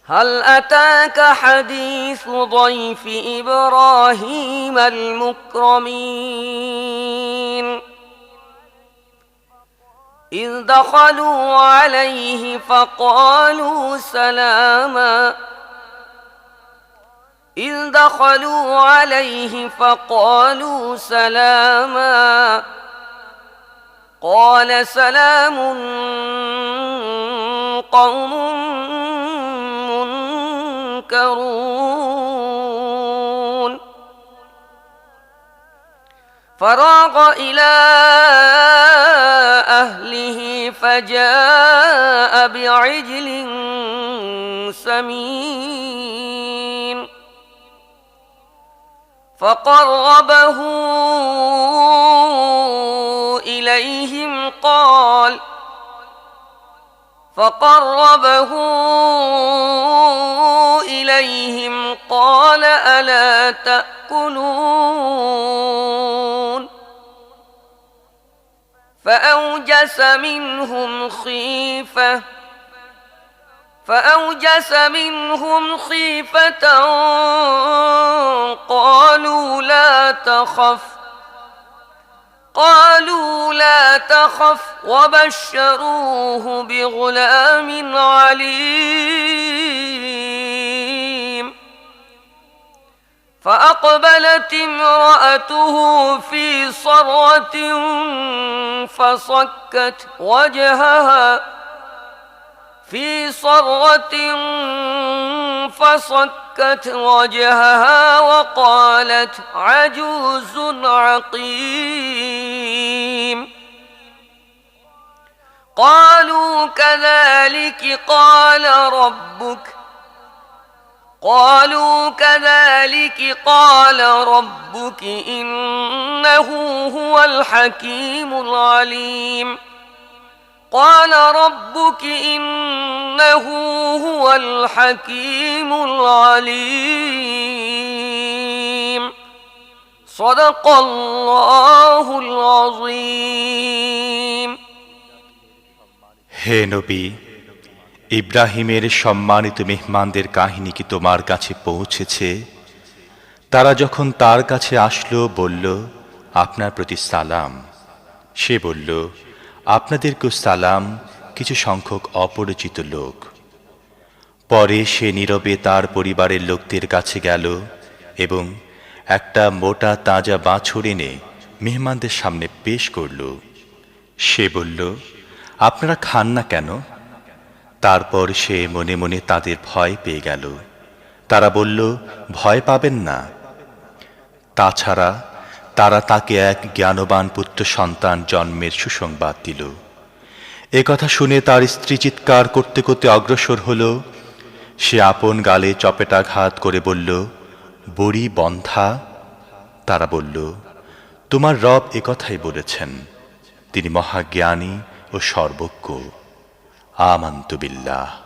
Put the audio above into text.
هل أتاك حديث ضيف إبراهيم المكرمين إذ دخلوا عليه فقالوا سلاما قال سلام قوم منكرون فراغ إلى أهله فجاء بعجل سمين فقربه إليهم قال ألا تأكلون فأوجس منهم خيفة قالوا لا تخف وبشروه بغلام عليم فأقبلت امرأته في صرة فصكت وجهها وقالت عجوز عقيم قالوا كذلك قال ربك إنه هو الحكيم العليم صدق الله العظيم হে নবী, ইব্রাহিমের সম্মানিত মেহমানদের কাহিনী কি তোমার কাছে পৌঁছেছে? তারা যখন তার কাছে আসলো বলল, আপনার প্রতি সালাম। সে বলল, আপনাদেরকেও সালাম, কিছু সংখ্যক অপরিচিত লোক। পরে সে নীরবে তার পরিবারের লোকদের কাছে গেল এবং একটা মোটা তাজা বাছুর এনে মেহমানদের সামনে পেশ করল। সে বলল, আপনারা খান না কেন? তারপর সে মনে মনে তাদের ভয় পেয়ে গেল। তারা বলল, ভয় পাবেন না। তাছাড়া তারা তাকে এক জ্ঞানবান পুত্র সন্তান জন্মের সুসংবাদ দিল। এ কথা শুনে তার স্ত্রী চিৎকার করতে করতে অগ্রসর হল। সে আপন গালে চপেটাঘাত করে বলল, বুড়ি বন্ধ্যা। তারা বলল, তোমার রব এ কথাই বলেছেন, তিনি মহাজ্ঞানী ও সর্বজ্ঞ। আমান্তু বিল্লাহ।